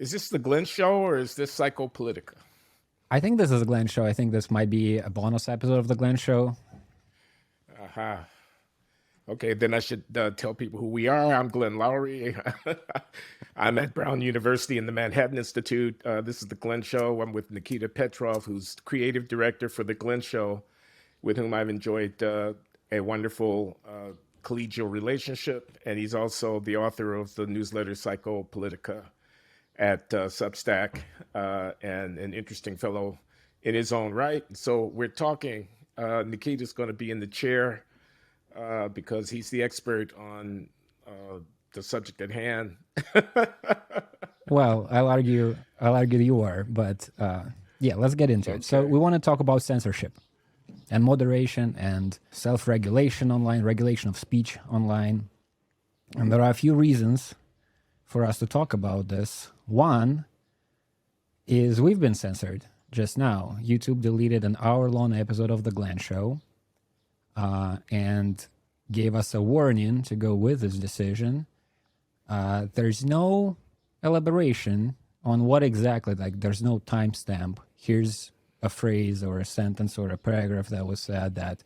Is this the Glenn Show or is this Psychopolitica? I think this is a Glenn Show. I think this might be a bonus episode of the Glenn Show. Uh-huh. Okay, then I should tell people who we are. I'm Glenn Loury. I'm at Brown University in the Manhattan Institute. This is the Glenn Show. I'm with Nikita Petrov, who's creative director for the Glenn Show, with whom I've enjoyed a wonderful collegial relationship. And he's also the author of the newsletter Psychopolitica at Substack, and an interesting fellow in his own right. So we're talking. Nikita's going to be in the chair because he's the expert on the subject at hand. Well, I'll argue you are, but yeah, let's get into it. So we want to talk about censorship and moderation and self-regulation online, regulation of speech online. And there are a few reasons for us to talk about this. One is we've been censored just now. YouTube deleted an hour-long episode of The Glenn Show and gave us a warning to go with this decision. There's no elaboration on what exactly, like there's no timestamp. Here's a phrase or a sentence or a paragraph that was said that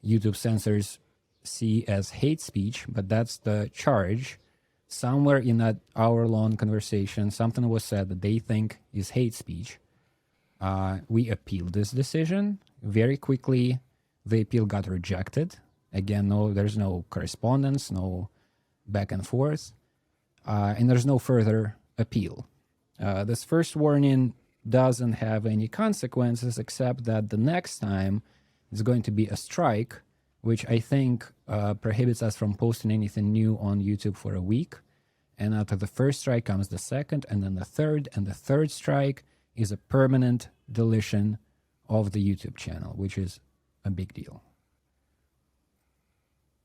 YouTube censors see as hate speech, but that's the charge. Somewhere in that hour-long conversation, something was said that they think is hate speech. We appealed this decision. Very quickly, the appeal got rejected. Again, there's no correspondence, no back and forth, and there's no further appeal. This first warning doesn't have any consequences except that the next time is going to be a strike, which I think prohibits us from posting anything new on YouTube for a week. And after the first strike comes the second, and then the third. And the third strike is a permanent deletion of the YouTube channel, which is a big deal.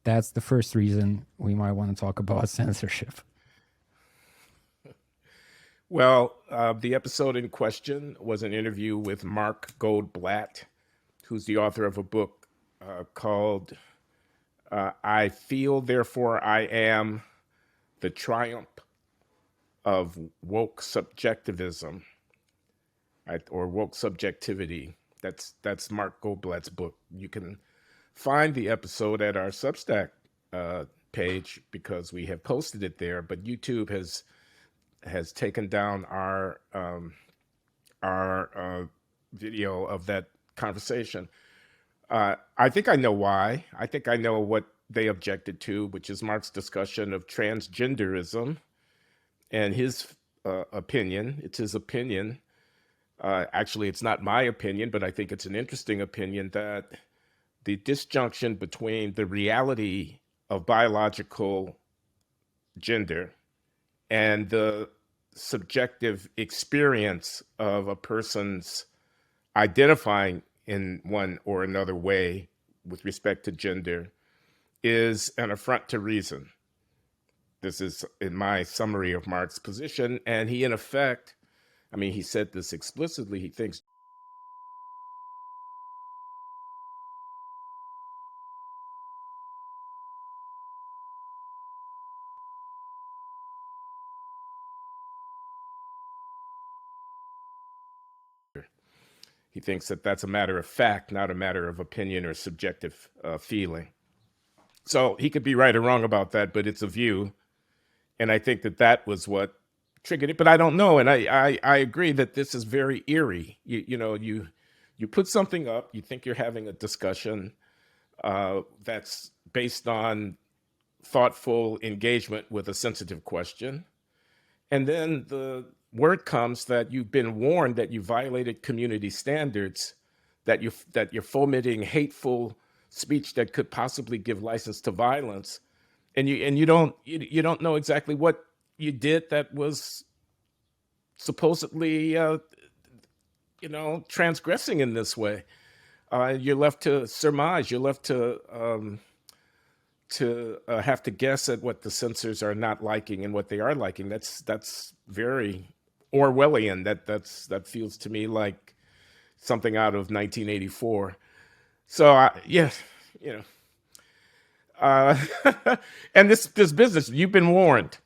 That's the first reason we might want to talk about censorship. Well, the episode in question was an interview with Mark Goldblatt, who's the author of a book called I Feel, Therefore I Am, The Triumph of Woke Subjectivism, or Woke Subjectivity. That's Mark Goldblatt's book. You can find the episode at our Substack page because we have posted it there, but YouTube has taken down our video of that conversation. I think I know why. I think I know what they objected to, which is Mark's discussion of transgenderism and his opinion. It's his opinion. Actually, it's not my opinion, but I think it's an interesting opinion that the disjunction between the reality of biological gender and the subjective experience of a person's identifying in one or another way with respect to gender is an affront to reason. This is in my summary of Mark's position. And he, in effect, I mean, he said this explicitly, he thinks that that's a matter of fact, not a matter of opinion or subjective feeling. So he could be right or wrong about that, but it's a view. And I think that that was what triggered it, but I don't know. And I agree that this is very eerie. You put something up, you think you're having a discussion that's based on thoughtful engagement with a sensitive question. And then the word comes that you've been warned that you violated community standards, that you're fomenting hateful speech that could possibly give license to violence, and you don't know exactly what you did that was supposedly transgressing in this way. You're left to surmise. You're left to have to guess at what the censors are not liking and what they are liking. That's very Orwellian. That feels to me like something out of 1984. So and this business, you've been warned.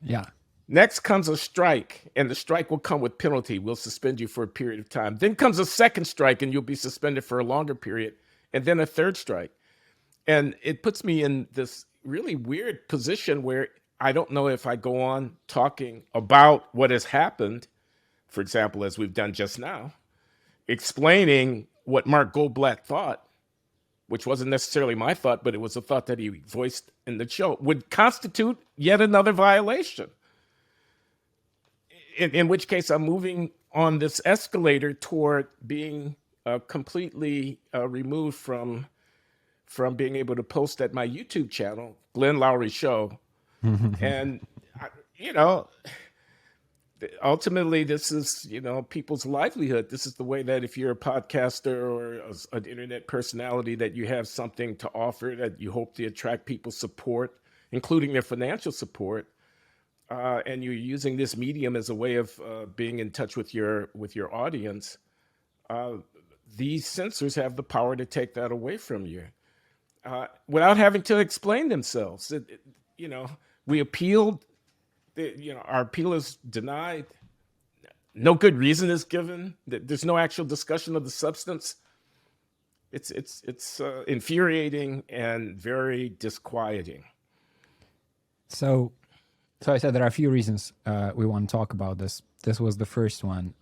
Yeah. Next comes a strike, and the strike will come with penalty. We'll suspend you for a period of time. Then comes a second strike, and you'll be suspended for a longer period, and then a third strike. And it puts me in this really weird position where I don't know if I go on talking about what has happened, for example, as we've done just now, explaining what Mark Goldblatt thought, which wasn't necessarily my thought, but it was a thought that he voiced in the show, would constitute yet another violation. In which case, I'm moving on this escalator toward being completely removed from being able to post at my YouTube channel, Glenn Loury Show. And, you know, ultimately, this is, people's livelihood. This is the way that if you're a podcaster or an internet personality, that you have something to offer, that you hope to attract people's support, including their financial support. And you're using this medium as a way of being in touch with your audience. These censors have the power to take that away from you without having to explain themselves. We appealed. Our appeal is denied. No good reason is given. There's no actual discussion of the substance. It's infuriating and very disquieting. So I said there are a few reasons we want to talk about this. This was the first one.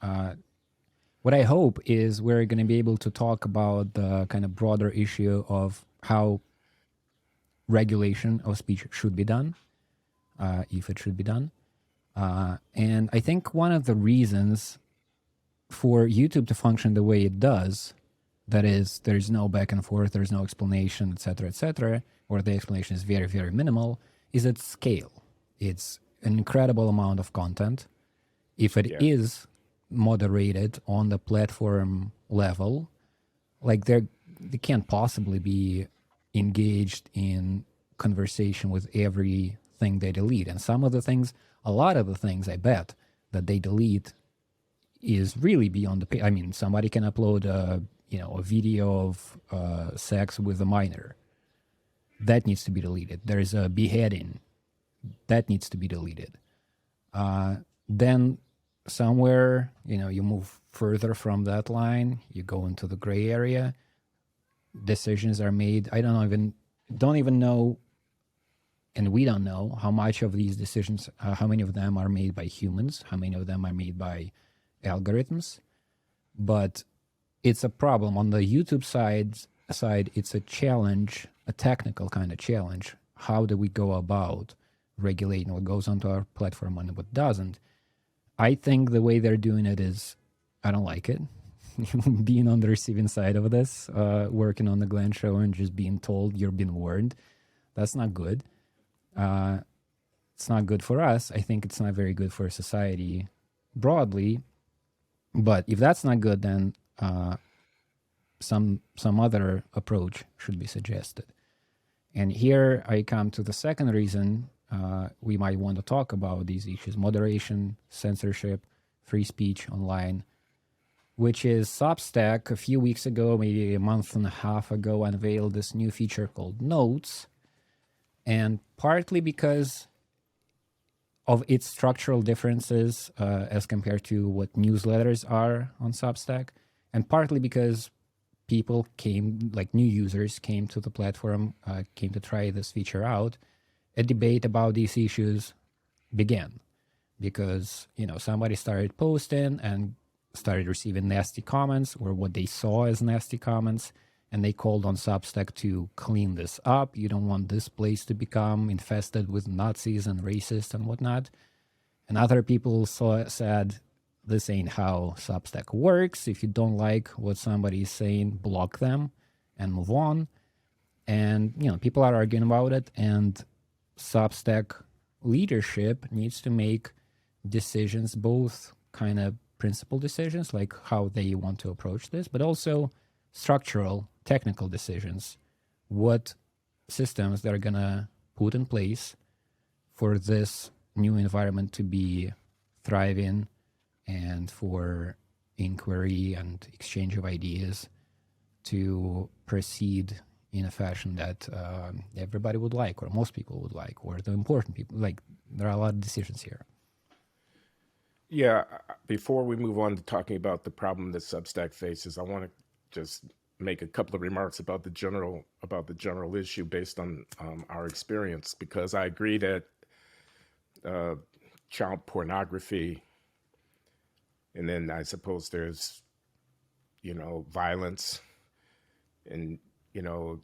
What I hope is we're going to be able to talk about the kind of broader issue of how regulation of speech should be done, if it should be done. And I think one of the reasons for YouTube to function the way it does, that is, there's no back and forth, there's no explanation, etc., or the explanation is very, very minimal, is its scale. It's an incredible amount of content. If it is moderated on the platform level, like they can't possibly be engaged in conversation with everything they delete. And a lot of the things I bet that they delete is really beyond the pay. I mean, somebody can upload a video of sex with a minor. That needs to be deleted. There's a beheading. That needs to be deleted. Then somewhere, you move further from that line, you go into the gray area. Decisions are made. I don't even know, and we don't know how much of these decisions, how many of them are made by humans, how many of them are made by algorithms. But it's a problem. On the YouTube side, it's a challenge, a technical kind of challenge. How do we go about regulating what goes onto our platform and what doesn't? I think the way they're doing it is, I don't like it. Being on the receiving side of this, working on the Glenn show and just being told you're being warned, that's not good. It's not good for us. I think it's not very good for society broadly. But if that's not good, then some other approach should be suggested. And here I come to the second reason we might want to talk about these issues: moderation, censorship, free speech online, which is Substack a few weeks ago, maybe a month and a half ago, unveiled this new feature called Notes. And partly because of its structural differences as compared to what newsletters are on Substack, and partly because people new users came to the platform, came to try this feature out, a debate about these issues began. Because, somebody started posting and started receiving nasty comments, or what they saw as nasty comments, and they called on Substack to clean this up. You don't want this place to become infested with Nazis and racists and whatnot. And other people said, this ain't how Substack works. If you don't like what somebody is saying, block them and move on. And, people are arguing about it, and Substack leadership needs to make decisions, both kind of principal decisions, like how they want to approach this, but also structural, technical decisions, what systems they're going to put in place for this new environment to be thriving and for inquiry and exchange of ideas to proceed in a fashion that everybody would like, or most people would like, or the important people. Like, there are a lot of decisions here. Yeah, before we move on to talking about the problem that Substack faces, I want to just make a couple of remarks about the general issue based on our experience, because I agree that uh, child pornography, and then I suppose there's violence, and you know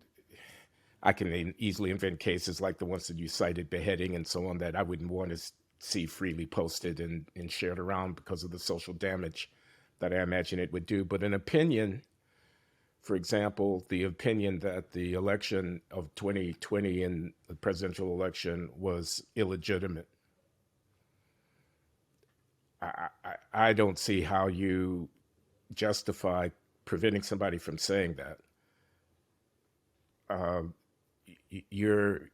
I can easily invent cases like the ones that you cited, beheading and so on, that I wouldn't want to see freely posted and shared around because of the social damage that I imagine it would do. But an opinion, for example, the opinion that the election of 2020 and the presidential election was illegitimate, I don't see how you justify preventing somebody from saying that. Uh, you're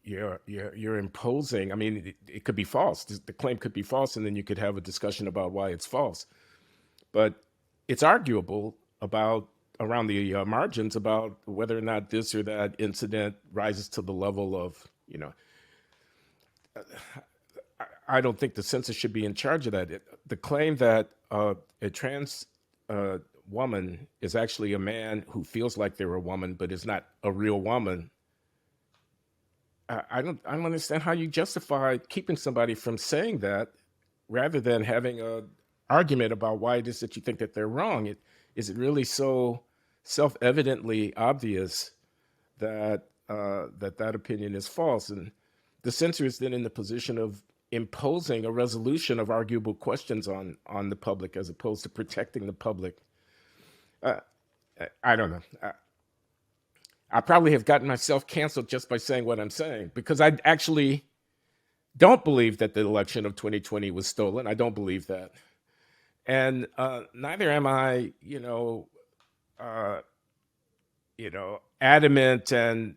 you're imposing. I mean, it could be false. The claim could be false, and then you could have a discussion about why it's false. But it's arguable about around the margins about whether or not this or that incident rises to the level of, I don't think the census should be in charge of that. The claim that a trans woman is actually a man who feels like they're a woman but is not a real woman. I don't understand how you justify keeping somebody from saying that rather than having a argument about why it is that you think that they're wrong. Is it really so self-evidently obvious that that opinion is false? And the censor is then in the position of imposing a resolution of arguable questions on the public as opposed to protecting the public. Uh, I don't know. I probably have gotten myself canceled just by saying what I'm saying, because I actually don't believe that the election of 2020 was stolen. I don't believe that. And neither am I, uh, adamant and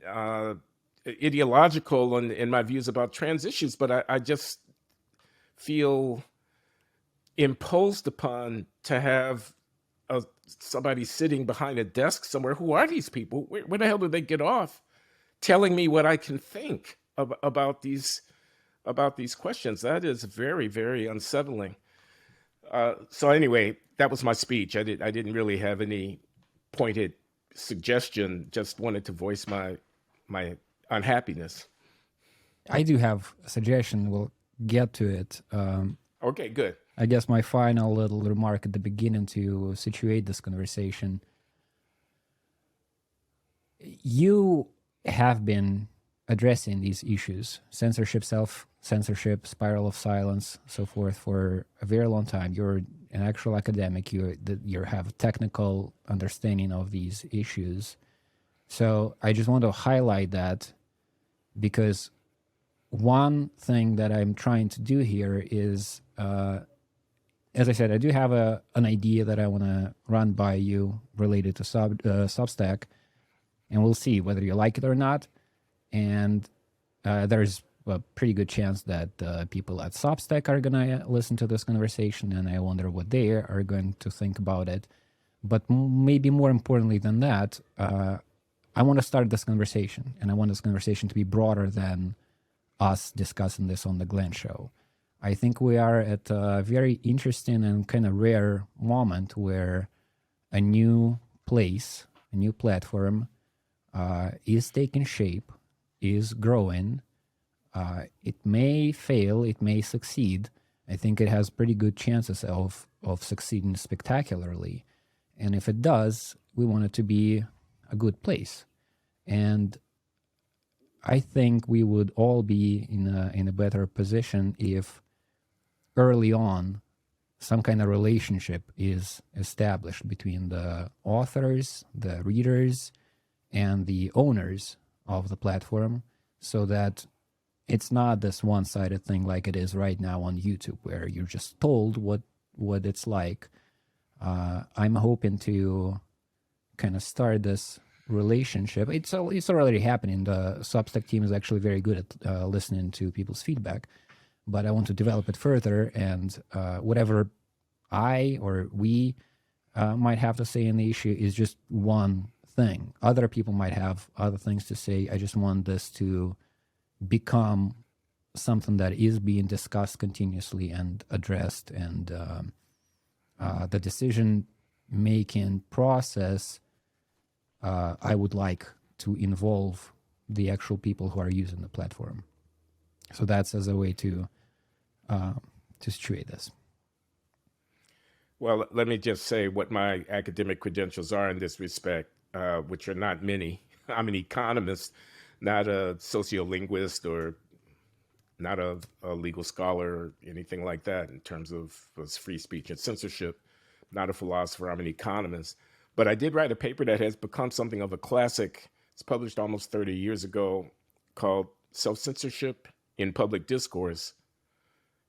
ideological in my views about trans issues, but I just feel imposed upon to have somebody sitting behind a desk somewhere. Who are these people? Where the hell did they get off telling me what I can think about these questions? That is very, very unsettling. So anyway, that was my speech. I didn't really have any pointed suggestion. Just wanted to voice my unhappiness. I do have a suggestion. We'll get to it. Okay, good. I guess my final little remark at the beginning to situate this conversation. You have been addressing these issues, censorship, self-censorship, spiral of silence, so forth, for a very long time. You're an actual academic. You have technical understanding of these issues. So I just want to highlight that, because one thing that I'm trying to do here is, as I said, I do have an idea that I want to run by you related to Substack, and we'll see whether you like it or not. And there's a pretty good chance that people at Substack are going to listen to this conversation, and I wonder what they are going to think about it. But maybe more importantly than that, I want to start this conversation, and I want this conversation to be broader than us discussing this on the Glenn Show. I think we are at a very interesting and kind of rare moment where a new place, a new platform is taking shape, is growing. It may fail, it may succeed. I think it has pretty good chances of succeeding spectacularly. And if it does, we want it to be a good place. And I think we would all be in a better position if early on some kind of relationship is established between the authors, the readers, and the owners of the platform, so that it's not this one-sided thing like it is right now on YouTube, where you're just told what it's like. I'm hoping to kind of start this relationship. It's already happening. The Substack team is actually very good at listening to people's feedback, but I want to develop it further, and whatever I or we might have to say in the issue is just one thing. Other people might have other things to say. I just want this to become something that is being discussed continuously and addressed, and the decision making process, I would like to involve the actual people who are using the platform. So that's as a way to situate this. Well, let me just say what my academic credentials are in this respect, which are not many. I'm an economist, not a sociolinguist or not a legal scholar or anything like that in terms of free speech and censorship. Not a philosopher, I'm an economist. But I did write a paper that has become something of a classic. It's published almost 30 years ago, called Self-Censorship in Public Discourse,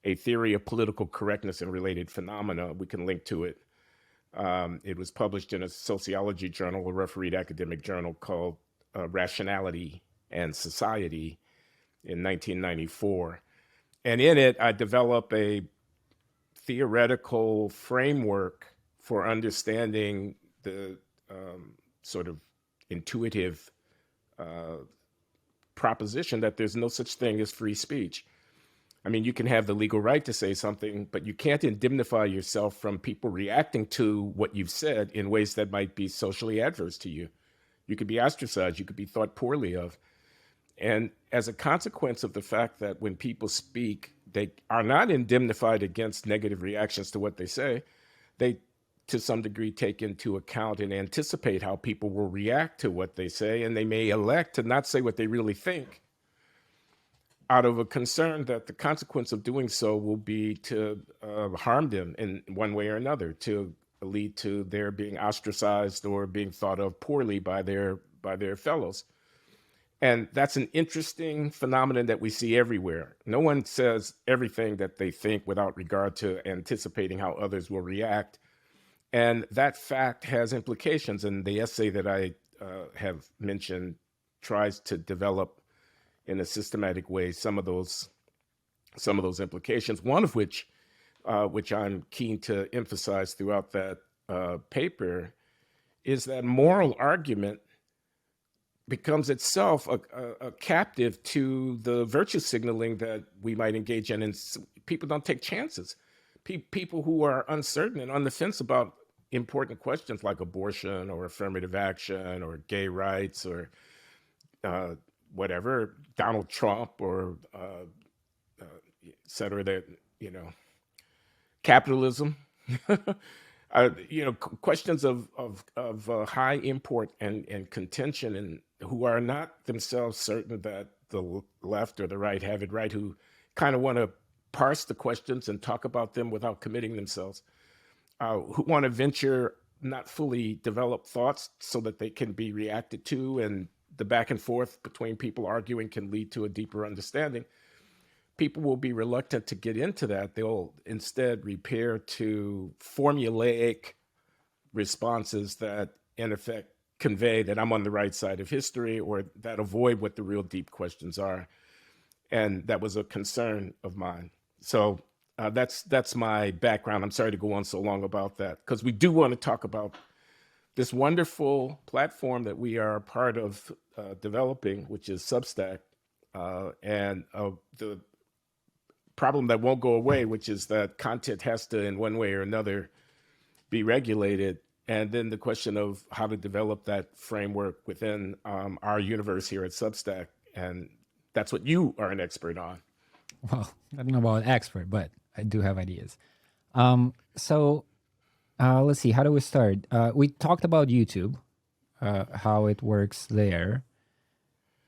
a Theory of Political Correctness and Related Phenomena. We can link to it. It was published in a sociology journal, a refereed academic journal called Rationality and Society in 1994. And in it, I develop a theoretical framework for understanding the sort of intuitive proposition that there's no such thing as free speech. I mean, you can have the legal right to say something, but you can't indemnify yourself from people reacting to what you've said in ways that might be socially adverse to you. You could be ostracized, you could be thought poorly of. And as a consequence of the fact that when people speak, they are not indemnified against negative reactions to what they say, they, to some degree, take into account and anticipate how people will react to what they say, and they may elect to not say what they really think out of a concern that the consequence of doing so will be to harm them in one way or another, to lead to their being ostracized or being thought of poorly by their fellows. And that's an interesting phenomenon that we see everywhere. No one says everything that they think without regard to anticipating how others will react. And that fact has implications. And the essay that I have mentioned tries to develop in a systematic way some of those implications. One of which I'm keen to emphasize throughout that paper, is that moral argument becomes itself a captive to the virtue signaling that we might engage in. And people don't take chances. People who are uncertain and on the fence about important questions like abortion or affirmative action or gay rights or whatever, Donald Trump or et cetera, that, capitalism, questions of high import and contention, and who are not themselves certain that the left or the right have it right, who kind of want to parse the questions and talk about them without committing themselves, who want to venture not fully developed thoughts so that they can be reacted to, and the back and forth between people arguing can lead to a deeper understanding. People will be reluctant to get into that. They'll instead repair to formulaic responses that, in effect, convey that I'm on the right side of history, or that avoid what the real deep questions are. And that was a concern of mine. So that's my background. I'm sorry to go on so long about that, because we do want to talk about this wonderful platform that we are a part of developing, which is Substack, and the problem that won't go away, which is that content has to, in one way or another, be regulated. And then the question of how to develop that framework within our universe here at Substack. And that's what you are an expert on. Well, I don't know about expert, but I do have ideas. So let's see, how do we start? We talked about YouTube, how it works there.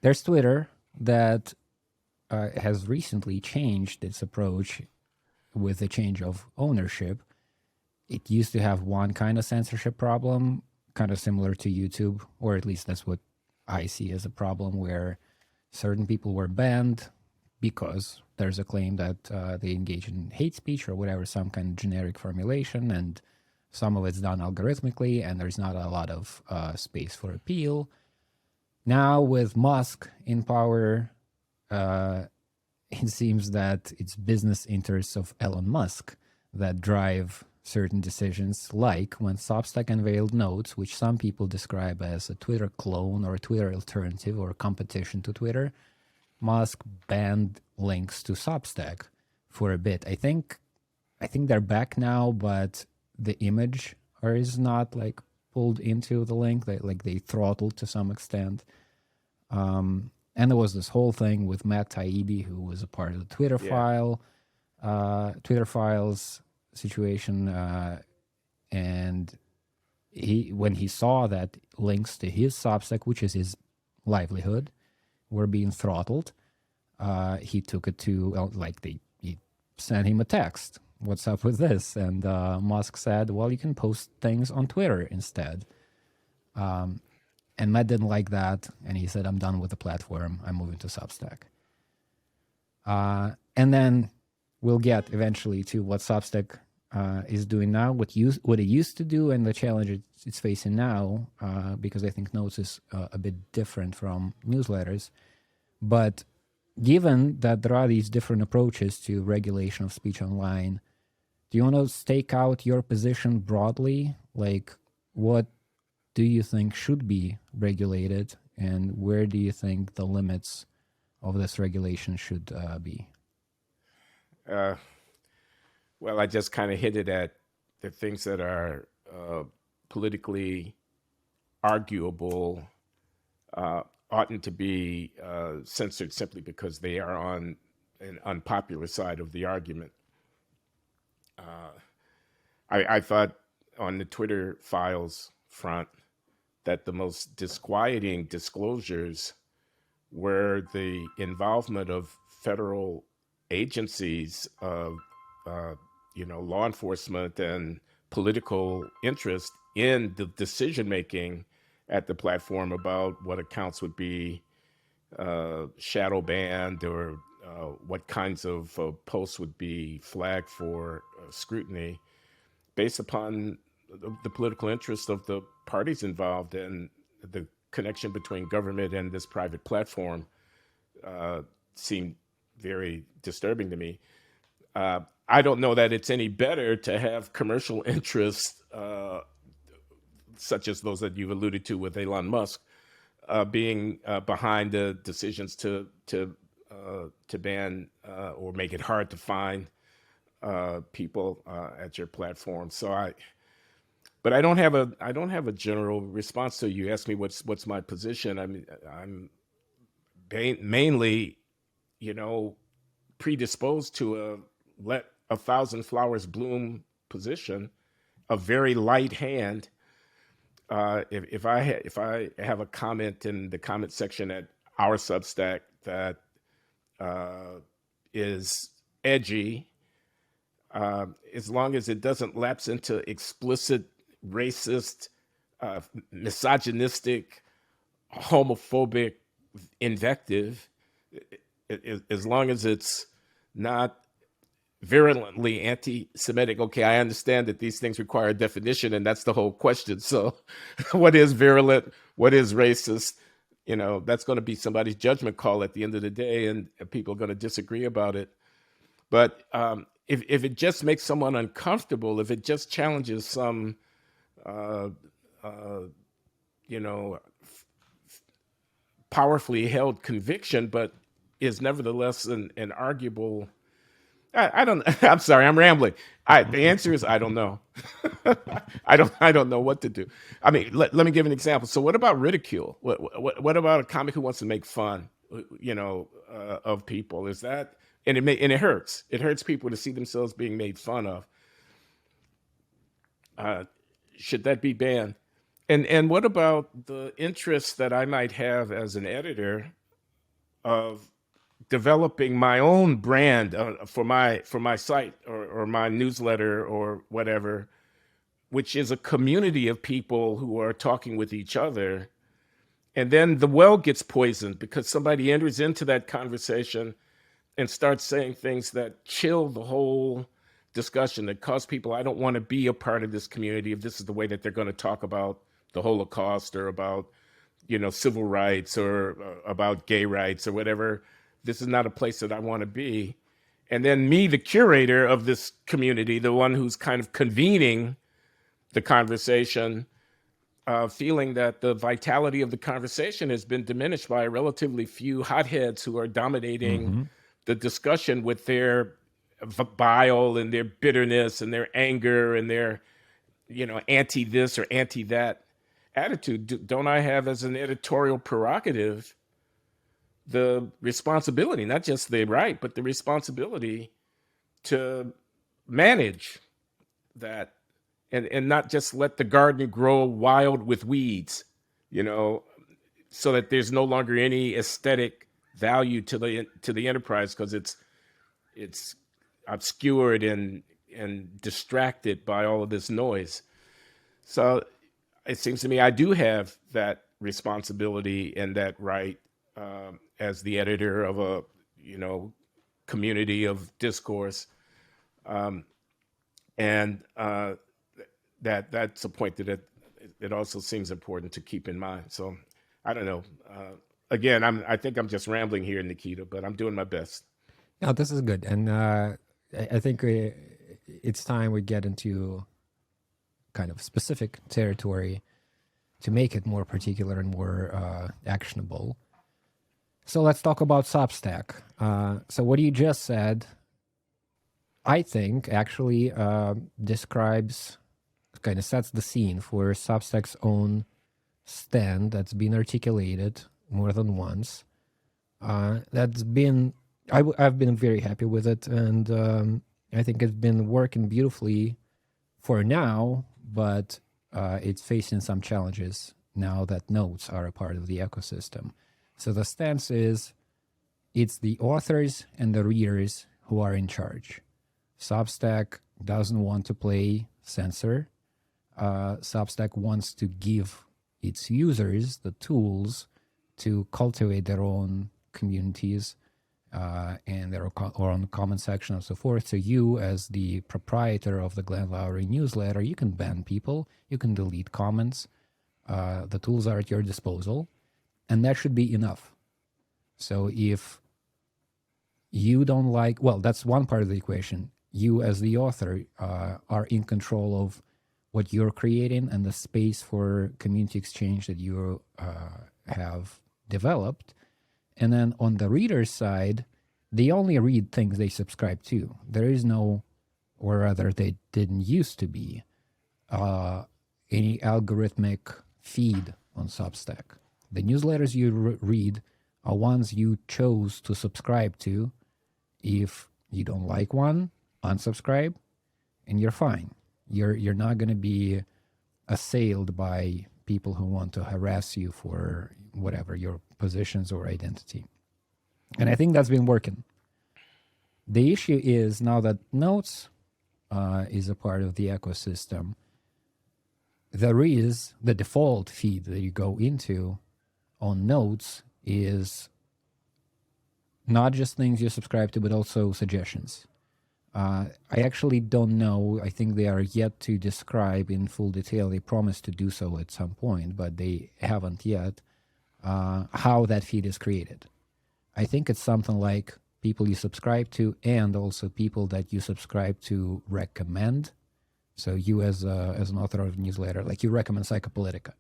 There's Twitter that has recently changed its approach with the change of ownership. It used to have one kind of censorship problem, kind of similar to YouTube, or at least that's what I see as a problem, where certain people were banned because there's a claim that they engage in hate speech or whatever, some kind of generic formulation, and some of it's done algorithmically, and there's not a lot of space for appeal. Now with Musk in power, it seems that it's business interests of Elon Musk that drive certain decisions, like when Substack unveiled Notes, which some people describe as a Twitter clone or a Twitter alternative or competition to Twitter. Musk banned links to Substack for a bit. I think they're back now, but the image is not like pulled into the link. They throttled to some extent. And there was this whole thing with Matt Taibbi, who was a part of the Twitter files situation, and when he saw that links to his Substack, which is his livelihood, were being throttled, he took it to he sent him a text. What's up with this? And Musk said, well, you can post things on Twitter instead. And Matt didn't like that, and he said, I'm done with the platform. I'm moving to Substack. And then we'll get eventually to what Substack is doing now, what it used to do, and the challenge it's facing now, because I think Notes is a bit different from newsletters. But given that there are these different approaches to regulation of speech online, do you want to stake out your position broadly? Like, what do you think should be regulated, and where do you think the limits of this regulation should be? Well, I just kind of hinted at the things that are politically arguable oughtn't to be censored simply because they are on an unpopular side of the argument. I thought on the Twitter files front that the most disquieting disclosures were the involvement of federal agencies, law enforcement and political interest in the decision making at the platform about what accounts would be shadow banned, or what kinds of posts would be flagged for scrutiny, based upon the political interest of the parties involved, and the connection between government and this private platform seemed very disturbing to me. I don't know that it's any better to have commercial interests, such as those that you've alluded to with Elon Musk, being behind the decisions to ban or make it hard to find people at your platform. But I don't have a general response to you. Ask me what's my position. I mean, I'm mainly, predisposed to a let 1,000 flowers bloom position, a very light hand. If I have a comment in the comment section at our Substack that is edgy, as long as it doesn't lapse into explicit racist, misogynistic, homophobic invective, as long as it's not virulently anti-Semitic. Okay, I understand that these things require a definition, and that's the whole question. So what is virulent? What is racist? That's going to be somebody's judgment call at the end of the day, and people are going to disagree about it. But if it just makes someone uncomfortable, if it just challenges some, powerfully held conviction, but is nevertheless an arguable, I don't. I'm sorry, I'm rambling. The answer is I don't know. I don't know what to do. I mean, let me give an example. So, what about ridicule? What about a comic who wants to make fun, of people? Is that, and it hurts. It hurts people to see themselves being made fun of. Should that be banned? And what about the interest that I might have as an editor of developing my own brand for my site or my newsletter or whatever, which is a community of people who are talking with each other, and then the well gets poisoned because somebody enters into that conversation and starts saying things that chill the whole discussion, that cause people, I don't want to be a part of this community if this is the way that they're going to talk about the Holocaust or about, civil rights or about gay rights or whatever. This is not a place that I want to be. And then me, the curator of this community, the one who's kind of convening the conversation, feeling that the vitality of the conversation has been diminished by a relatively few hotheads who are dominating the discussion with their bile and their bitterness and their anger and their, anti this or anti that attitude. Don't I have, as an editorial prerogative, the responsibility, not just the right, but the responsibility to manage that and not just let the garden grow wild with weeds, so that there's no longer any aesthetic value to the enterprise because it's obscured and distracted by all of this noise. So it seems to me I do have that responsibility and that right, as the editor of a community of discourse, and that's a point that it also seems important to keep in mind. So I don't know. Again, I think I'm just rambling here, Nikita, but I'm doing my best. No, this is good, and I think it's time we get into kind of specific territory to make it more particular and more actionable. So let's talk about Substack. So what you just said, I think, actually describes, kind of sets the scene for Substack's own stand that's been articulated more than once. That's been, I've been very happy with it, and I think it's been working beautifully for now, but it's facing some challenges now that notes are a part of the ecosystem. So the stance is it's the authors and the readers who are in charge. Substack doesn't want to play censor. Substack wants to give its users the tools to cultivate their own communities and their own comment section and so forth. So you, as the proprietor of the Glenn Loury newsletter, you can ban people, you can delete comments. The tools are at your disposal, and that should be enough. So if you don't like, well, that's one part of the equation. You, as the author, are in control of what you're creating and the space for community exchange that you have developed. And then on the reader's side, they only read things they subscribe to. There is no, or rather they didn't used to be, any algorithmic feed on Substack. The newsletters you read are ones you chose to subscribe to. If you don't like one, unsubscribe, and you're fine. You're not going to be assailed by people who want to harass you for whatever your positions or identity. And I think that's been working. The issue is now that Notes is a part of the ecosystem, there is the default feed that you go into on Notes is not just things you subscribe to, but also suggestions. I actually don't know. I think they are yet to describe in full detail. They promised to do so at some point, but they haven't yet, how that feed is created. I think it's something like people you subscribe to and also people that you subscribe to recommend. So you as an author of a newsletter, like you recommend Psychopolitica.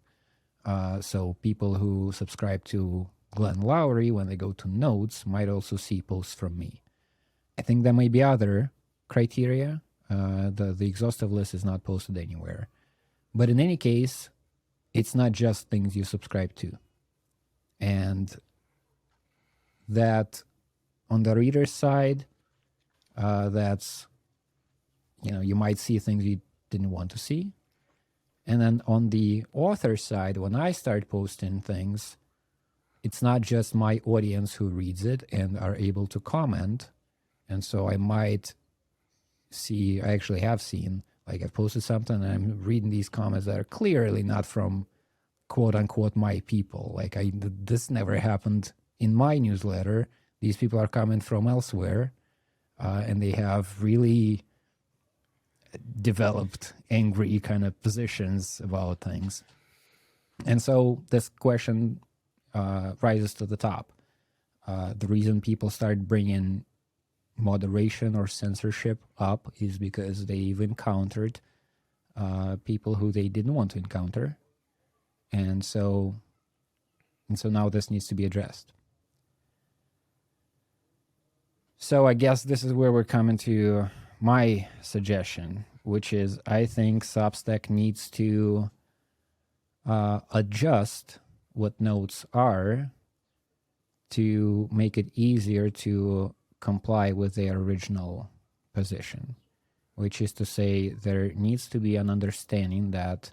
So people who subscribe to Glenn Loury, when they go to Notes, might also see posts from me. I think there may be other criteria. The exhaustive list is not posted anywhere. But in any case, it's not just things you subscribe to. And that on the reader's side, that's, you might see things you didn't want to see. And then on the author side, when I start posting things, it's not just my audience who reads it and are able to comment. And so I might see, I actually have seen, like I've posted something and I'm reading these comments that are clearly not from quote unquote my people. Like this never happened in my newsletter. These people are coming from elsewhere, and they have really developed angry kind of positions about things. And so this question rises to the top. The reason people start bringing moderation or censorship up is because they've encountered people who they didn't want to encounter. And so now this needs to be addressed. So I guess this is where we're coming to my suggestion, which is I think Substack needs to adjust what notes are to make it easier to comply with their original position, which is to say there needs to be an understanding that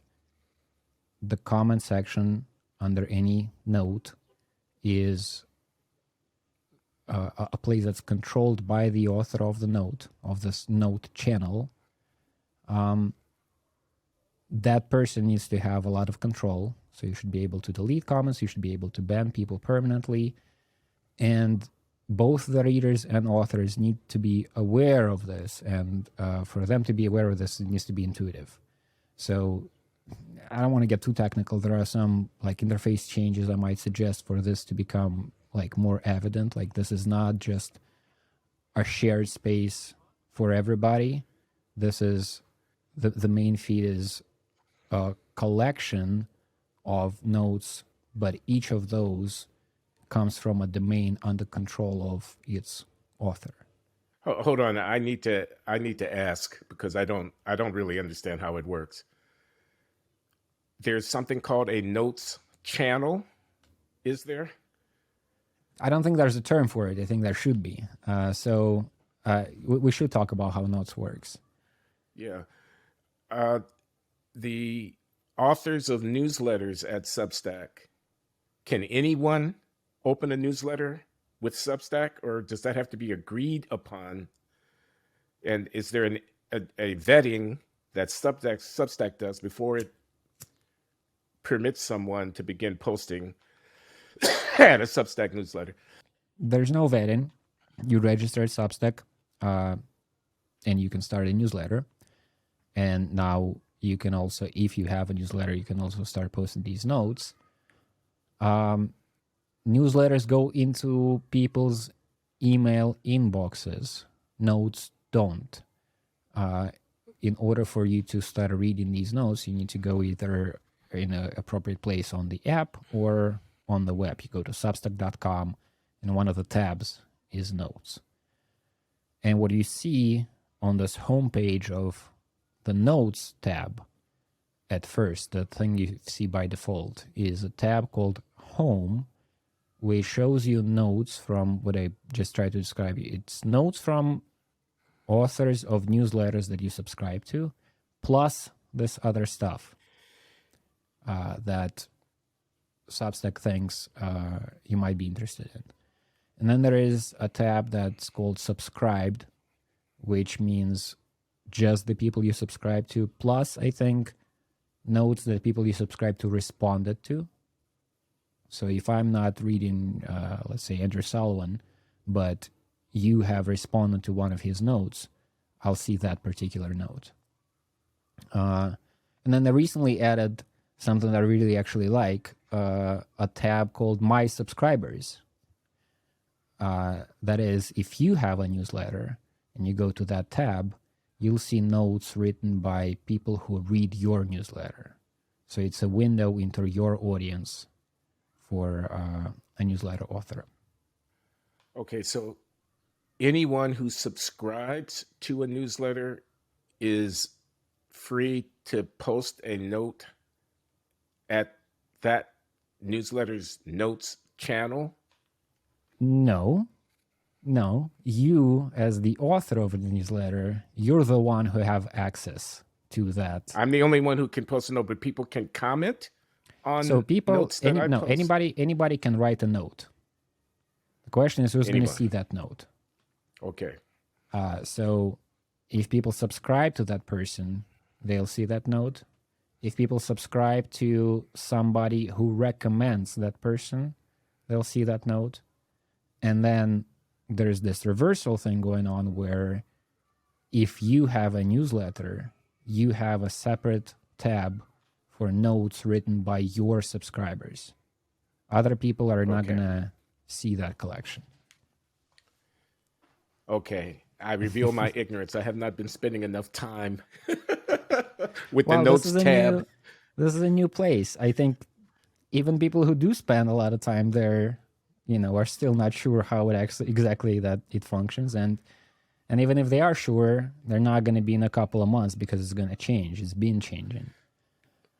the comment section under any note is a place that's controlled by the author of the note, of this note channel. That person needs to have a lot of control. So you should be able to delete comments, you should be able to ban people permanently. And both the readers and authors need to be aware of this. And for them to be aware of this, it needs to be intuitive. So I don't want to get too technical. There are some like interface changes I might suggest for this to become like more evident. Like this is not just a shared space for everybody. This is the main feed is a collection of notes, but each of those comes from a domain under control of its author. Hold on, I need to ask because I don't really understand how it works. There's something called a notes channel, is there? I don't think there's a term for it. I think there should be. So we should talk about how notes works. Yeah. The authors of newsletters at Substack, can anyone open a newsletter with Substack, or does that have to be agreed upon? And is there a vetting that Substack does before it permits someone to begin posting at a Substack newsletter? There's no vetting. You register at Substack, and you can start a newsletter. And now you can also, if you have a newsletter, you can also start posting these notes. Newsletters go into people's email inboxes. Notes don't. In order for you to start reading these notes, you need to go either in an appropriate place on the app or on the web. You go to substack.com, and one of the tabs is notes. And what you see on this homepage of the notes tab at first, the thing you see by default, is a tab called home, which shows you notes from what I just tried to describe. It's notes from authors of newsletters that you subscribe to, plus this other stuff that Substack thinks you might be interested in. And then there is a tab that's called subscribed, which means just the people you subscribe to, plus I think notes that people you subscribe to responded to. So if I'm not reading, let's say, Andrew Sullivan, but you have responded to one of his notes, I'll see that particular note. And then they recently added something that I really actually like, a tab called My Subscribers. That is, if you have a newsletter and you go to that tab, you'll see notes written by people who read your newsletter. So it's a window into your audience for a newsletter author. Okay, so anyone who subscribes to a newsletter is free to post a note at that newsletter's notes channel? No. You, as the author of the newsletter, you're the one who have access to that. I'm the only one who can post a note, but people can comment on notes that I post? Anybody can write a note. The question is who's going to see that note. Okay. So if people subscribe to that person, they'll see that note. If people subscribe to somebody who recommends that person, they'll see that note. And then there's this reversal thing going on where if you have a newsletter, you have a separate tab for notes written by your subscribers. Other people are not going to see that collection. Okay. I reveal my ignorance. I have not been spending enough time with the notes tab. This is a new place. I think even people who do spend a lot of time there, are still not sure how it actually exactly that it functions. And even if they are sure, they're not going to be in a couple of months because it's going to change. It's been changing.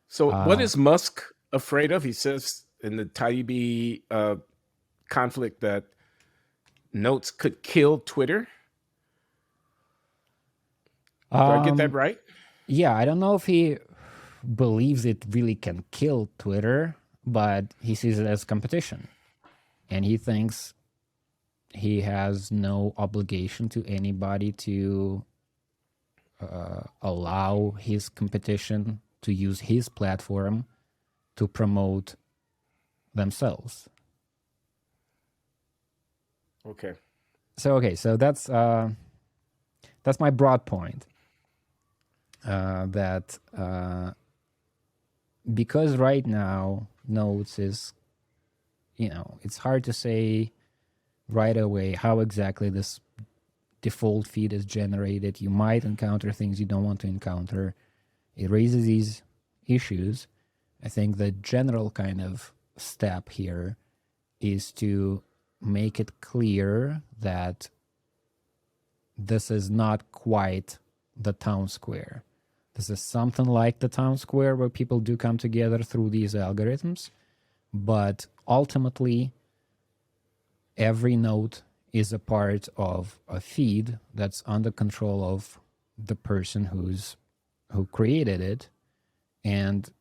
So what is Musk afraid of? He says in the Taibbi conflict that Notes could kill Twitter. Do I get that right? Yeah, I don't know if he believes it really can kill Twitter, but he sees it as competition. And he thinks he has no obligation to anybody to allow his competition to use his platform to promote themselves. Okay. So that's my broad point. That because right now Notes is, it's hard to say right away how exactly this default feed is generated. You might encounter things you don't want to encounter. It raises these issues. I think the general kind of step here is to make it clear that this is not quite the town square. This is something like the town square where people do come together through these algorithms, but ultimately every node is a part of a feed that's under control of the person who created it, and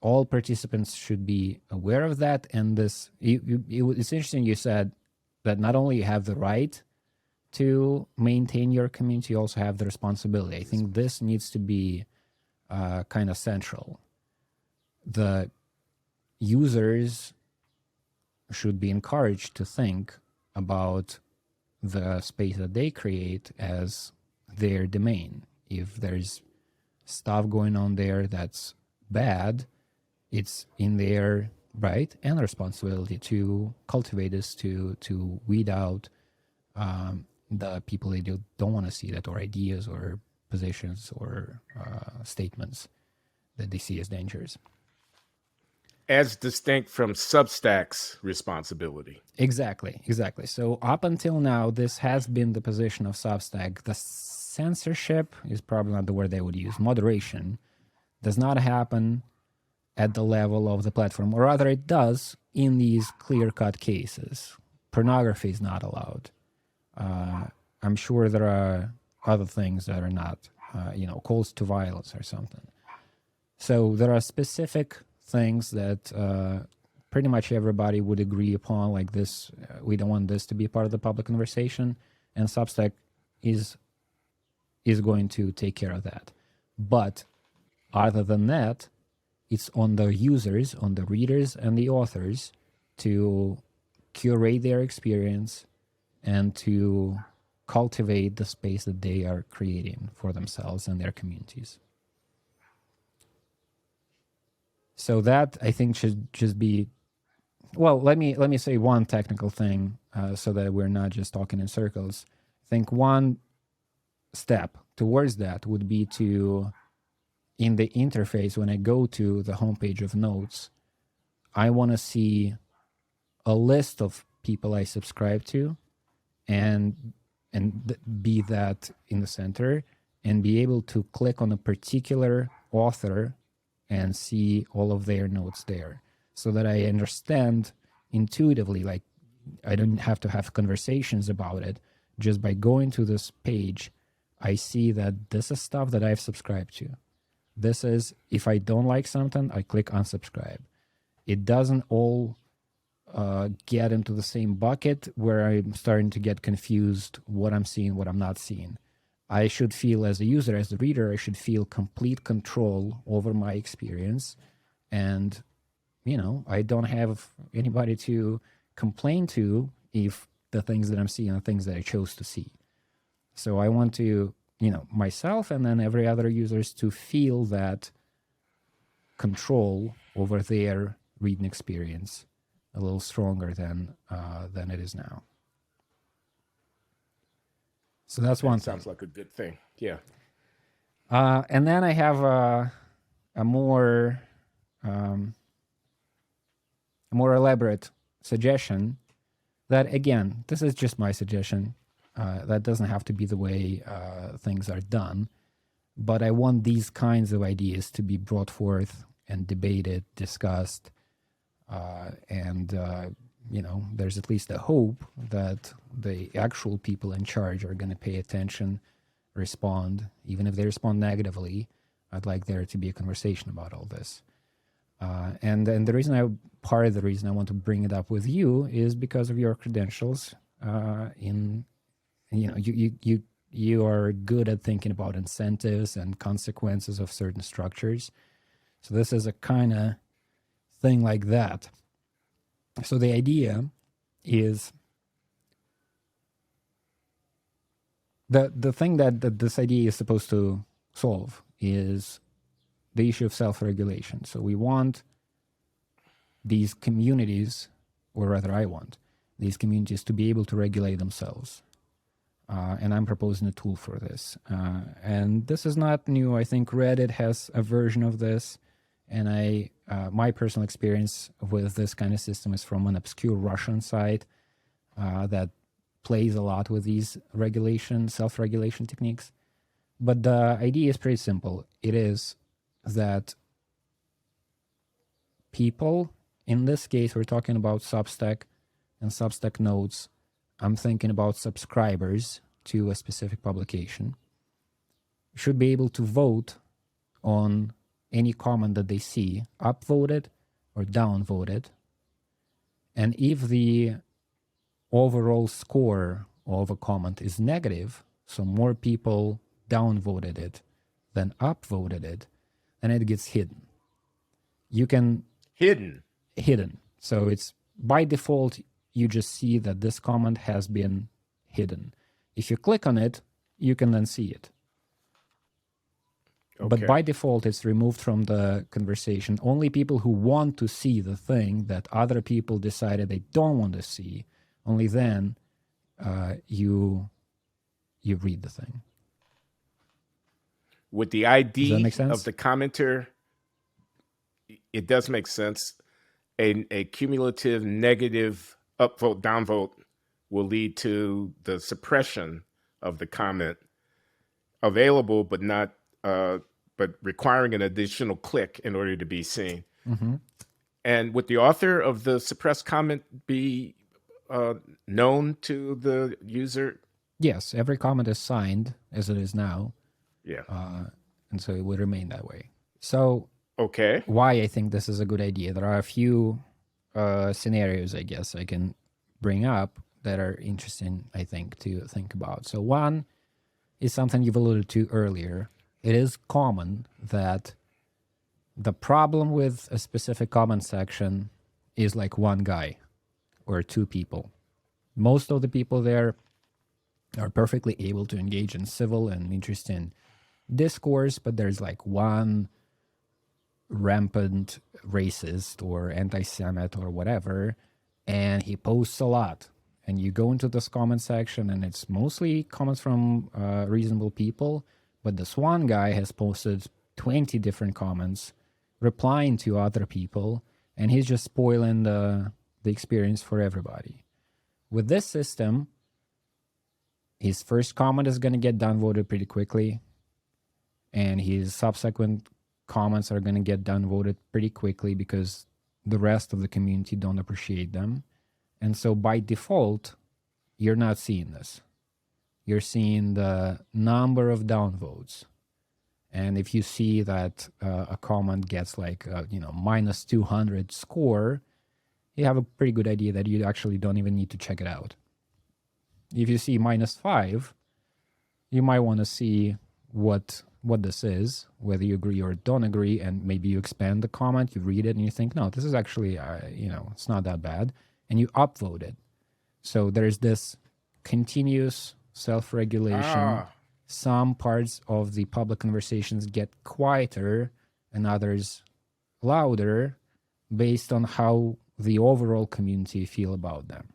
all participants should be aware of that. And it's interesting you said that not only you have the right to maintain your community, you also have the responsibility. I think this needs to be kind of central. The users should be encouraged to think about the space that they create as their domain. If there's stuff going on there that's bad, it's in their right and responsibility to cultivate this, to weed out the people they don't want to see that, or ideas or positions or statements that they see as dangerous. As distinct from Substack's responsibility. Exactly. So up until now, this has been the position of Substack. The censorship is probably not the word they would use. Moderation does not happen at the level of the platform, or rather it does in these clear-cut cases. Pornography is not allowed. I'm sure there are other things that are not, calls to violence or something. So there are specific things that pretty much everybody would agree upon, like this. We don't want this to be part of the public conversation, and Substack is going to take care of that. But other than that, it's on the users, on the readers and the authors to curate their experience and to cultivate the space that they are creating for themselves and their communities. So that, I think, should just be, well, let me say one technical thing so that we're not just talking in circles. I think one step towards that would be to, in the interface, when I go to the homepage of Notes, I want to see a list of people I subscribe to, and be that in the center, and be able to click on a particular author and see all of their notes there, so that I understand intuitively, like I don't have to have conversations about it. Just by going to this page, I see that this is stuff that I've subscribed to. This is, if I don't like something, I click unsubscribe. It doesn't all get into the same bucket where I'm starting to get confused what I'm seeing, what I'm not seeing. I should feel, as a user, as the reader, I should feel complete control over my experience. And, I don't have anybody to complain to if the things that I'm seeing are things that I chose to see. So I want to, myself and then every other users to feel that control over their reading experience a little stronger than it is now. So that's one thing. Sounds like a good thing. Yeah. And then I have a more a more elaborate suggestion that, again, this is just my suggestion. That doesn't have to be the way things are done. But I want these kinds of ideas to be brought forth and debated, discussed, and there's at least a hope that the actual people in charge are going to pay attention, respond. Even if they respond negatively, I'd like there to be a conversation about all this. And part of the reason I want to bring it up with you is because of your credentials. You are good at thinking about incentives and consequences of certain structures. So this is a kind of thing like that. So the idea is the thing that this idea is supposed to solve is the issue of self-regulation. So we want these communities, or rather I want these communities to be able to regulate themselves. And I'm proposing a tool for this. And this is not new. I think Reddit has a version of this. And my personal experience with this kind of system is from an obscure Russian site that plays a lot with these self-regulation techniques. But the idea is pretty simple. It is that people, in this case, we're talking about Substack and Substack Notes. I'm thinking about subscribers to a specific publication, should be able to vote on any comment that they see, upvoted or downvoted. And if the overall score of a comment is negative, so more people downvoted it than upvoted it, then it gets hidden. You can... Hidden. So it's by default, you just see that this comment has been hidden. If you click on it, you can then see it. Okay. But by default, it's removed from the conversation. Only people who want to see the thing that other people decided they don't want to see, only then you read the thing. With the ID of the commenter, it does make sense. A cumulative negative upvote, downvote will lead to the suppression of the comment available, but not, but requiring an additional click in order to be seen. Mm-hmm. And would the author of the suppressed comment be known to the user? Yes, every comment is signed as it is now. Yeah. And so it would remain that way. So okay, why I think this is a good idea. There are a few scenarios, I guess, I can bring up that are interesting, I think, to think about. So one is something you've alluded to earlier. It is common that the problem with a specific comment section is like one guy or two people. Most of the people there are perfectly able to engage in civil and interesting discourse, but there's like one rampant racist or anti-Semite or whatever, and he posts a lot. And you go into this comment section and it's mostly comments from reasonable people, but this one guy has posted 20 different comments replying to other people, and he's just spoiling the experience for everybody. With this system, his first comment is going to get downvoted pretty quickly, and his subsequent comments are going to get downvoted pretty quickly because the rest of the community don't appreciate them. And so by default, you're not seeing this. You're seeing the number of downvotes. And if you see that a comment gets like, minus 200 score, you have a pretty good idea that you actually don't even need to check it out. If you see minus 5, you might want to see what this is, whether you agree or don't agree, and maybe you expand the comment, you read it, and you think, no, this is actually, it's not that bad, and you upvote it. So there's this continuous self-regulation. Some parts of the public conversations get quieter and others louder based on how the overall community feel about them.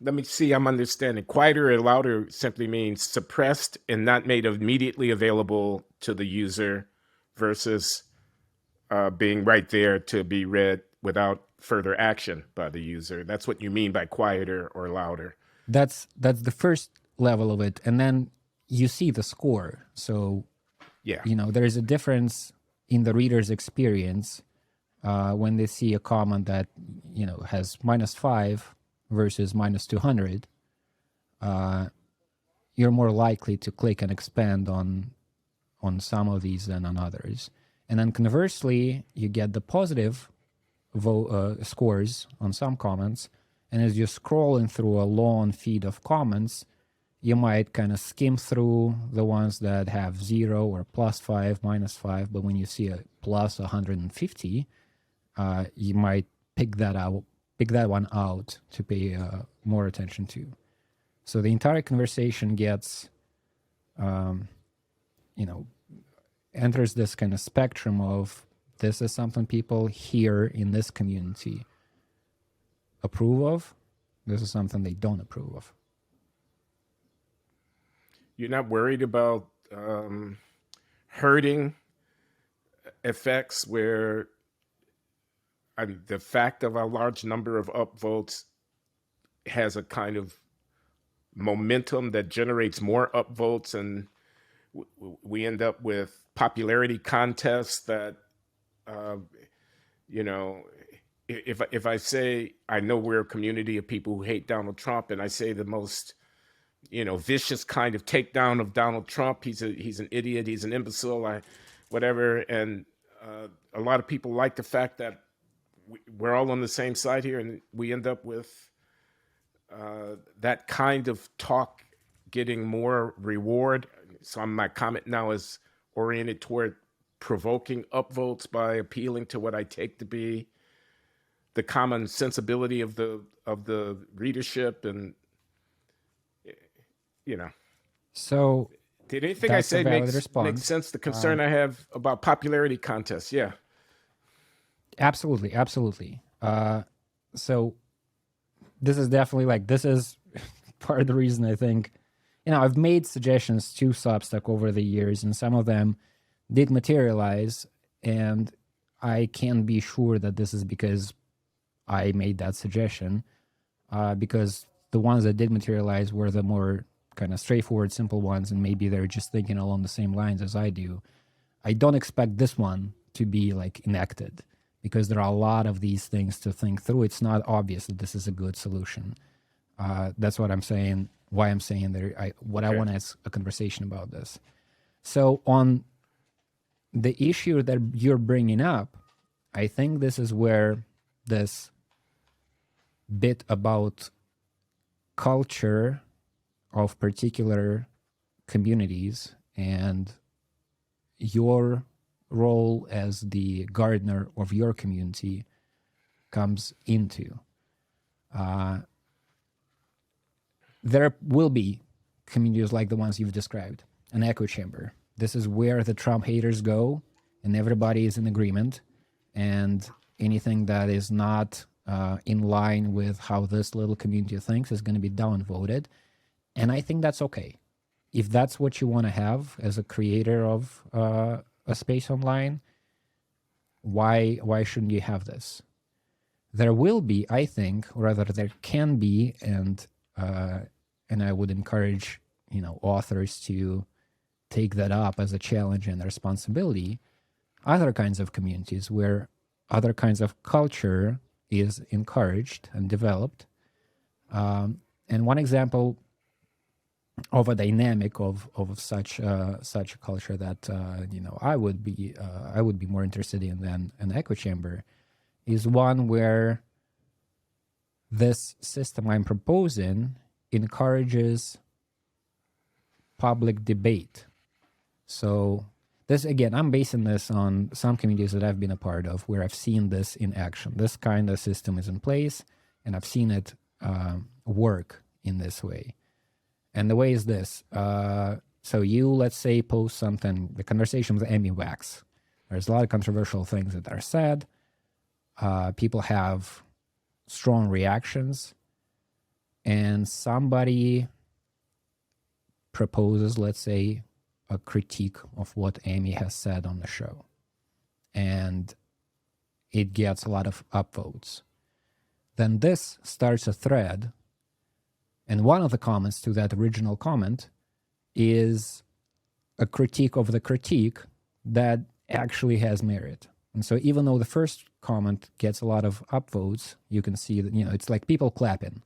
Let me see, I'm understanding. Quieter and louder simply means suppressed and not made immediately available to the user versus being right there to be read without further action by the user. That's what you mean by quieter or louder. That's the first level of it, and then you see the score. So Yeah. there is a difference in the reader's experience when they see a comment that has -5 versus -200. You're more likely to click and expand on some of these than on others. And then conversely, you get the positive scores on some comments. And as you're scrolling through a long feed of comments, you might kind of skim through the ones that have 0 or +5, -5. But when you see a plus 150, you might pick that one out to pay more attention to. So the entire conversation gets, enters this kind of spectrum of, this is something people here in this community approve of. This is something they don't approve of. You're not worried about herding effects where the fact of a large number of upvotes has a kind of momentum that generates more upvotes, and we end up with popularity contests that, if I say, I know we're a community of people who hate Donald Trump, and I say the most, vicious kind of takedown of Donald Trump, he's an idiot, he's an imbecile, whatever, and a lot of people like the fact that we're all on the same side here, and we end up with that kind of talk getting more reward. So my comment now is oriented toward provoking upvotes by appealing to what I take to be the common sensibility of the readership, and So did anything I say makes sense? The concern I have about popularity contests, yeah. Absolutely. So this is definitely this is part of the reason I think, I've made suggestions to Substack over the years, and some of them did materialize, and I can be sure that this is because I made that suggestion, because the ones that did materialize were the more kind of straightforward, simple ones, and maybe they're just thinking along the same lines as I do. I don't expect this one to be enacted, because there are a lot of these things to think through. It's not obvious that this is a good solution. That's what I'm saying, why I'm saying that I want to have a conversation about this. So on the issue that you're bringing up, I think this is where this bit about culture of particular communities and your role as the gardener of your community comes into. There will be communities like the ones you've described, an echo chamber. This is where the Trump haters go, and everybody is in agreement, and anything that is not in line with how this little community thinks is going to be downvoted. And I think that's okay. If that's what you want to have as a creator of a space online, why shouldn't you have this? There will be, I think, or rather there can be, and I would encourage authors to take that up as a challenge and a responsibility, other kinds of communities where other kinds of culture is encouraged and developed. And one example of a dynamic of such a culture that I would be more interested in than an echo chamber is one where this system I'm proposing encourages public debate. So this, again, I'm basing this on some communities that I've been a part of where I've seen this in action. This kind of system is in place, and I've seen it work in this way. And the way is this. So you, let's say, post something, the conversation with Amy Wax. There's a lot of controversial things that are said. People have strong reactions. And somebody proposes, let's say, a critique of what Amy has said on the show. And it gets a lot of upvotes. Then this starts a thread, and one of the comments to that original comment is a critique of the critique that actually has merit. And so even though the first comment gets a lot of upvotes, you can see that, it's like people clapping.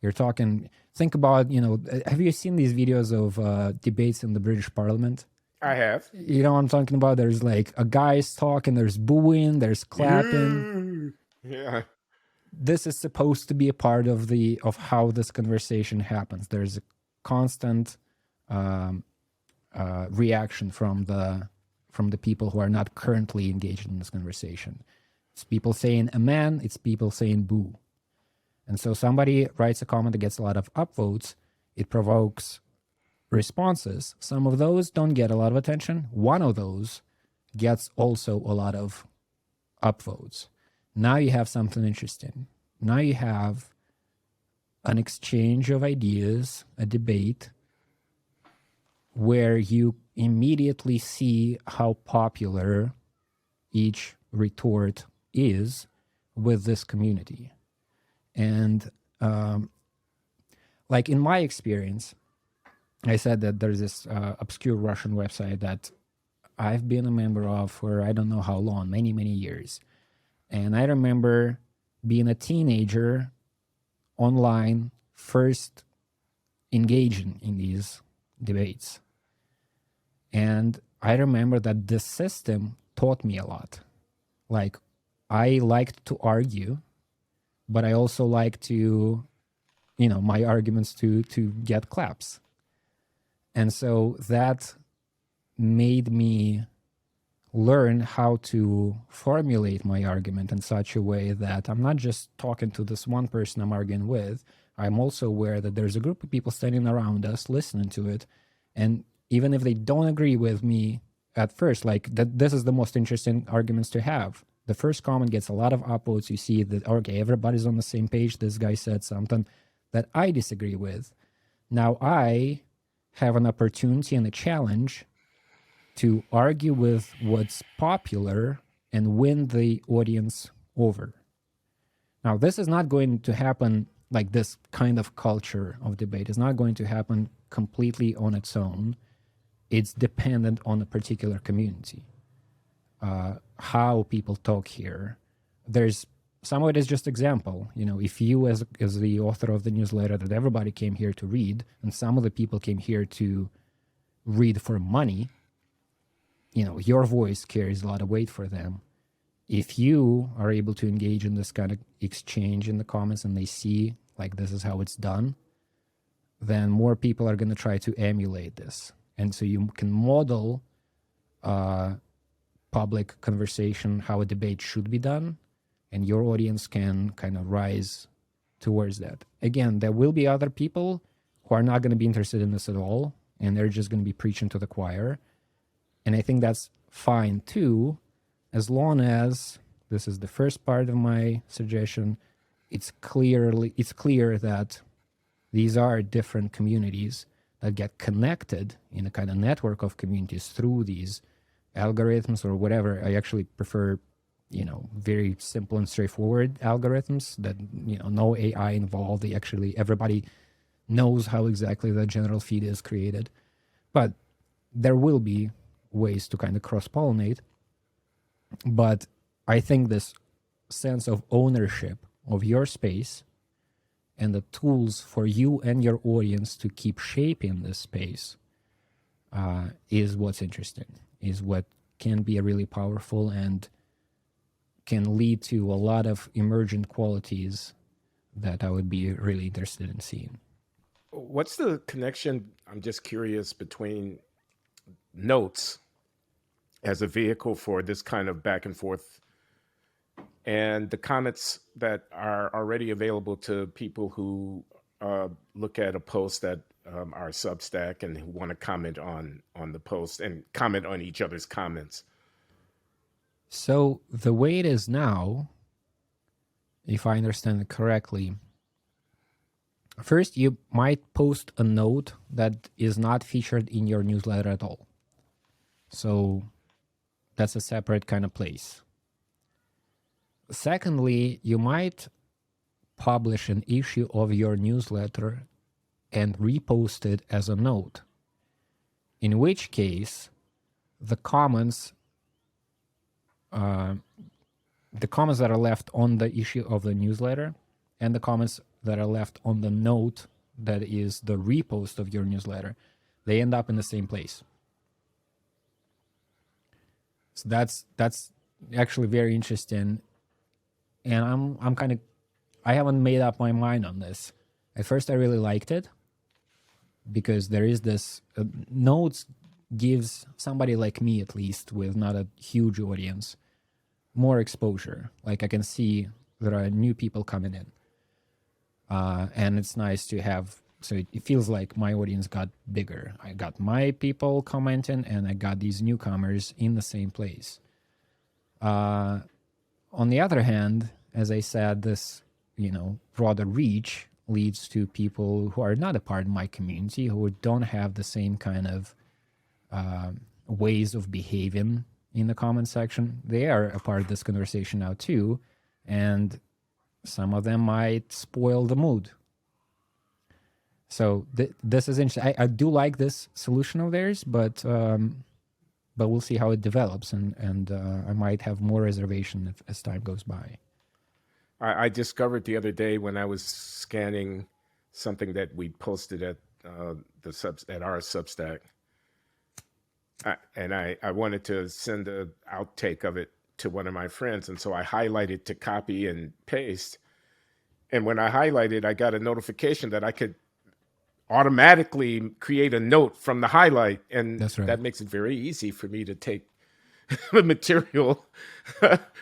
You're talking, think about, have you seen these videos of debates in the British Parliament? I have. You know what I'm talking about? There's like a guy's talking, there's booing, there's clapping. Yeah. This is supposed to be a part of how this conversation happens. There's a constant reaction from the people who are not currently engaged in this conversation. It's people saying amen, it's people saying boo. And so somebody writes a comment that gets a lot of upvotes, it provokes responses. Some of those don't get a lot of attention. One of those gets also a lot of upvotes. Now you have something interesting. Now you have an exchange of ideas, a debate, where you immediately see how popular each retort is with this community. And like in my experience, I said that there's this obscure Russian website that I've been a member of for I don't know how long, many, many years. And I remember being a teenager online, first engaging in these debates. And I remember that this system taught me a lot. Like, I liked to argue, but I also like to, my arguments to get claps. And so that made me learn how to formulate my argument in such a way that I'm not just talking to this one person I'm arguing with. I'm also aware that there's a group of people standing around us listening to it. And even if they don't agree with me at first, like that, this is the most interesting arguments to have. The first comment gets a lot of upvotes. You see that, okay, everybody's on the same page. This guy said something that I disagree with. Now I have an opportunity and a challenge to argue with what's popular and win the audience over. Now, this is not going to happen, like this kind of culture of debate is not going to happen completely on its own. It's dependent on a particular community, how people talk here. There's some of it is just example. If you as the author of the newsletter that everybody came here to read, and some of the people came here to read for money, your voice carries a lot of weight for them. If you are able to engage in this kind of exchange in the comments and they see like this is how it's done, then more people are going to try to emulate this. And so you can model public conversation, how a debate should be done, and your audience can kind of rise towards that. Again, there will be other people who are not going to be interested in this at all, and they're just going to be preaching to the choir. And I think that's fine too, as long as, this is the first part of my suggestion, it's clear that these are different communities that get connected in a kind of network of communities through these algorithms or whatever. I actually prefer, very simple and straightforward algorithms that, no AI involved. Everybody knows how exactly the general feed is created. But there will be ways to kind of cross-pollinate. But I think this sense of ownership of your space and the tools for you and your audience to keep shaping this space is what's interesting, is what can be really powerful and can lead to a lot of emergent qualities that I would be really interested in seeing. What's the connection, I'm just curious, between Notes as a vehicle for this kind of back and forth and the comments that are already available to people who look at a post that are Substack and who want to comment on the post and comment on each other's comments? So the way it is now, if I understand it correctly, first you might post a note that is not featured in your newsletter at all. So that's a separate kind of place. Secondly, you might publish an issue of your newsletter and repost it as a note, in which case the comments that are left on the issue of the newsletter and the comments that are left on the note that is the repost of your newsletter, they end up in the same place. So that's actually very interesting. And I haven't made up my mind on this. At first I really liked it because there is this notes gives somebody like me, at least with not a huge audience, more exposure. Like I can see there are new people coming in. And it's nice to have, so it feels like my audience got bigger. I got my people commenting and I got these newcomers in the same place. On the other hand, as I said, this, broader reach leads to people who are not a part of my community, who don't have the same kind of ways of behaving in the comment section. They are a part of this conversation now too, and some of them might spoil the mood. So this is interesting. I do like this solution of theirs, but we'll see how it develops, and I might have more reservation as time goes by. I discovered the other day when I was scanning something that we posted at our Substack, and I wanted to send an outtake of it to one of my friends, and so I highlighted to copy and paste. And when I highlighted, I got a notification that I could automatically create a note from the highlight, and That's right. That makes it very easy for me to take the material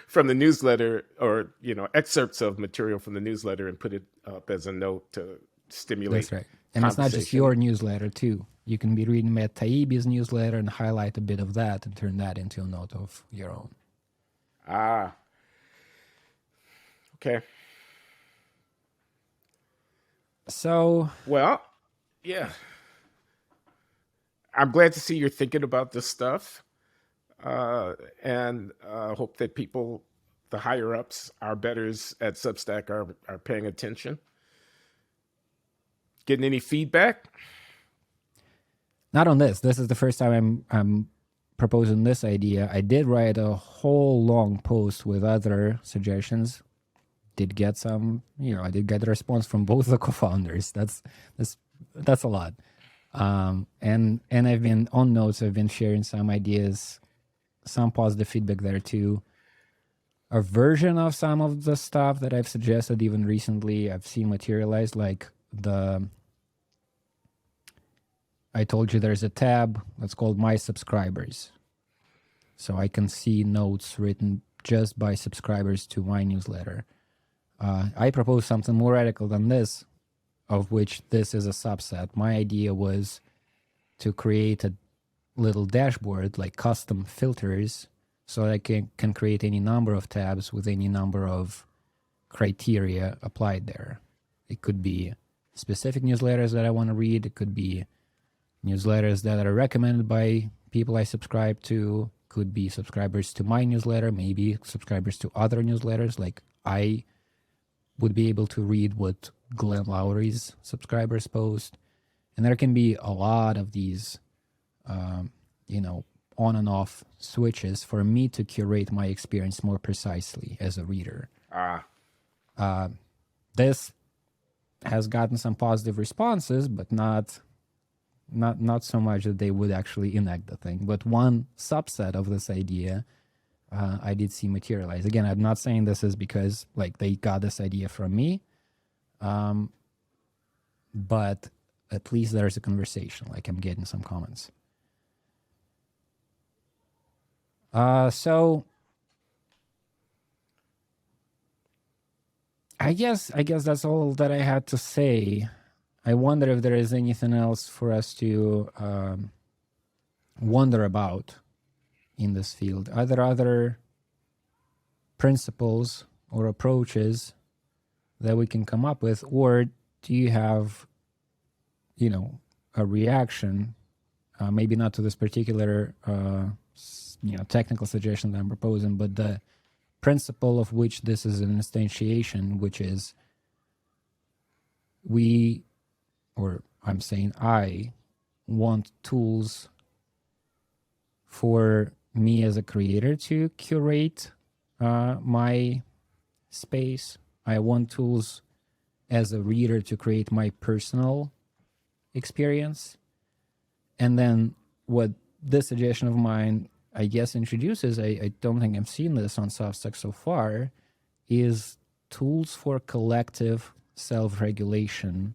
from the newsletter, or excerpts of material from the newsletter, and put it up as a note to stimulate. That's right. And it's not just your newsletter too. You can be reading Matt Taibbi's newsletter and highlight a bit of that and turn that into a note of your own. Okay. So, well, yeah, I'm glad to see you're thinking about this stuff, and hope that people, the higher ups, our betters at Substack, are paying attention. Getting any feedback? Not on this. This is the first time I'm proposing this idea. I did write a whole long post with other suggestions. Did get some, I did get a response from both the co-founders. That's a lot. And I've been on Notes. I've been sharing some ideas, some positive feedback there too. A version of some of the stuff that I've suggested even recently, I've seen materialized, like I told you there's a tab that's called My Subscribers. So I can see notes written just by subscribers to my newsletter. I proposed something more radical than this, of which this is a subset. My idea was to create a little dashboard, like custom filters, so that I can create any number of tabs with any number of criteria applied there. It could be specific newsletters that I want to read. It could be newsletters that are recommended by people I subscribe to. Could be subscribers to my newsletter, maybe subscribers to other newsletters. Like I would be able to read what Glenn Loury's subscribers post. And there can be a lot of these, on and off switches for me to curate my experience more precisely as a reader. This has gotten some positive responses, but not so much that they would actually enact the thing. But one subset of this idea I did see materialize. Again, I'm not saying this is because they got this idea from me, but at least there's a conversation. I'm getting some comments. So I guess that's all that I had to say. I wonder if there is anything else for us to wonder about in this field. Are there other principles or approaches that we can come up with, or do you have, a reaction, maybe not to this particular, technical suggestion that I'm proposing, but the principle of which this is an instantiation, which is I'm saying I want tools for me as a creator to curate my space. I want tools as a reader to create my personal experience. And then what this suggestion of mine, I guess, introduces, I don't think I've seen this on Substack so far, is tools for collective self-regulation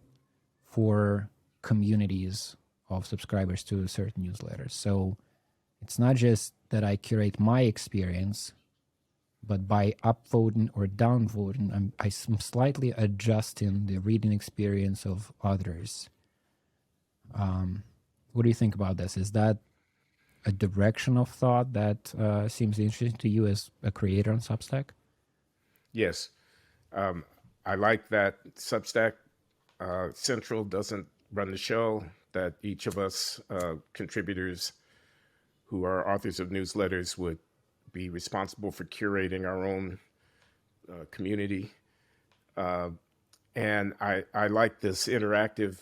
for communities of subscribers to certain newsletters. So it's not just that I curate my experience, but by upvoting or downvoting, I'm slightly adjusting the reading experience of others. What do you think about this? Is that a direction of thought that seems interesting to you as a creator on Substack? Yes. I like that Substack Central doesn't run the show, that each of us contributors who are authors of newsletters would be responsible for curating our own community. And I like this interactive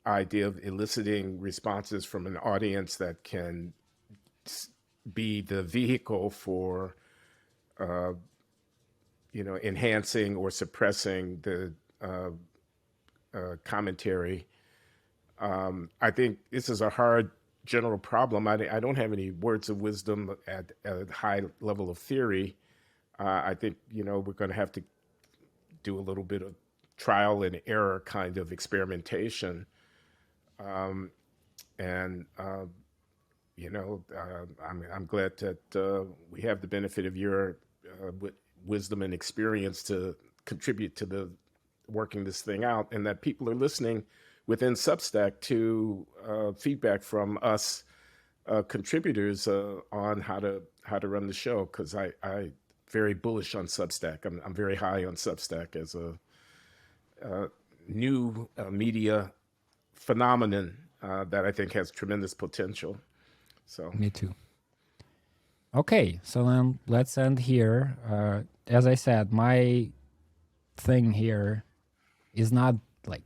idea of eliciting responses from an audience that can be the vehicle for enhancing or suppressing the commentary. I think this is a hard general problem. I don't have any words of wisdom at a high level of theory. I think, we're going to have to do a little bit of trial and error kind of experimentation. I'm glad that we have the benefit of your wisdom and experience to contribute to the working this thing out, and that people are listening within Substack to feedback from us contributors on how to run the show. Because I very bullish on Substack. I'm very high on Substack as a new media phenomenon that I think has tremendous potential. So me too. Okay, so then let's end here. As I said, my thing here is not like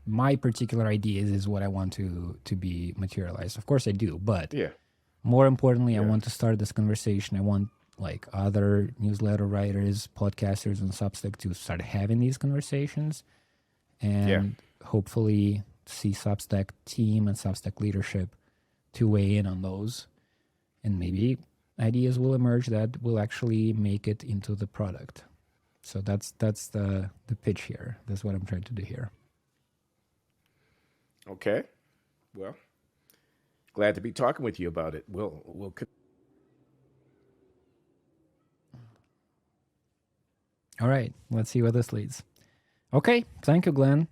my particular ideas is what I want to be materialized. Of course I do, but yeah, more importantly, I want to start this conversation. I want like other newsletter writers, podcasters on Substack to start having these conversations, and hopefully see Substack team and Substack leadership to weigh in on those, and maybe ideas will emerge that will actually make it into the product. So that's the pitch here. That's what I'm trying to do here. Okay. Well, glad to be talking with you about it. We'll All right, let's see where this leads. Okay, thank you, Glenn.